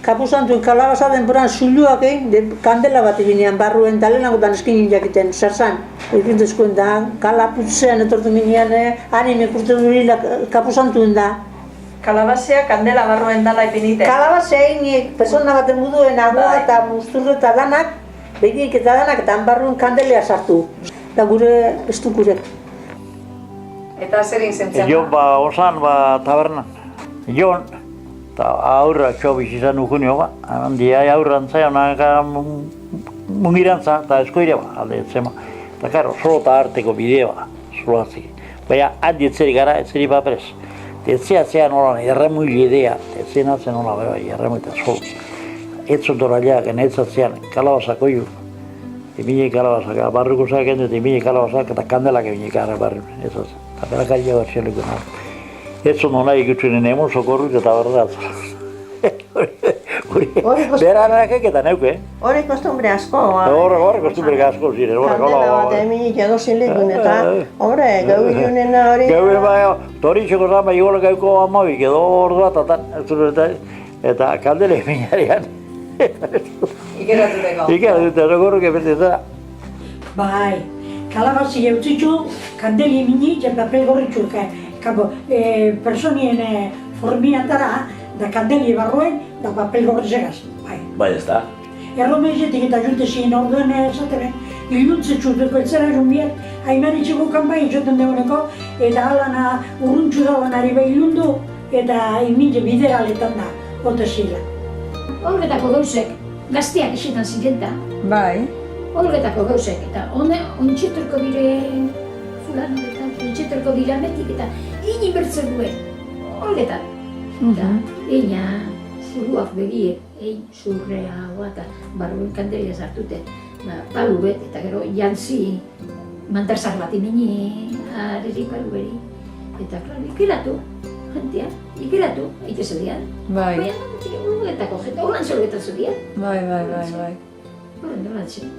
Kapuzantuen kalabaza denboran zuluak kandela bat eginean barruen da lehenagotan eskinin jakiten, zer zan. Egintezkoen da, kalaputzean etortu ginean, anime kurten durila kapuzantuen da. Kalabazea kandela barruen dala ipinite. Kalabazea egin, persona baten muduen agua eta musturro eta danak, begiek eta danak, eta barruen kandelea sartu. Da gure estukure. Eta zer izentzen? Jon osan tabernan. Jon, eta aurra txobiz izan ukunio handia aurrantza, mungirantza eta eskoire alde etzema. Eta karo, solo eta arteko bideo solo atzik. Baina, adietzeri gara, etzeri paperez. Etzea nola, erremuili idea, etzea natzen nola, erremuita solo. Etzon doraileak, enetzatzean, kalabazako ju. Emine kalabazak, barruko zaken dut, emine kalabazak eta kandelak emine gara barru. Eta berakaria bat xeliko nahi. Etzon nola ikutzen nemo, sokorrut eta barratzen. Beranak eta neuke. Hori kostumbre asko. Hori kostumbre asko ziren. Kandela bat eminik edosin lekun eta horre, gau ilunena hori. Gau bai, toritxeko zama igual gauko amabik edo hor bat eta kandela eminarian. Ikeratuteko. Ikeratuteko, sokorruk eperteta. Bai, kalabazi eutzitxu, kandeli emini eta papel gorritxu. Personien formiatara, da kandeli barruen, da papel gorritzegaz. Bai, ez da. Erromezetik eta juntezien orduen esateren, iluntzetxu beltzera junbiet, haimaritxeko kanpai itxoten deuneko, eta alana urruntxu dauanari behilundu, eta imide bideraletan da, otezila. Olgetako gauzek, gazteak esetan ziren da. Bai. Olgetako gauzek, eta ontxetorko bire fulano eta ontxetorko bire ametik eta ini bertzen duen, olgetan. Eta ina zuruak begiek, zurrea, eta barruen kandelia sartute, palu bet, eta gero jantzi mantarzak bat imini, areri palu beri. Eta, klaro, ikeratu, jentia, ikeratu, aite zedian. Bai. Baina, olgetako jeta, holan zolgetan zedian. Bai. Horren dolan zen.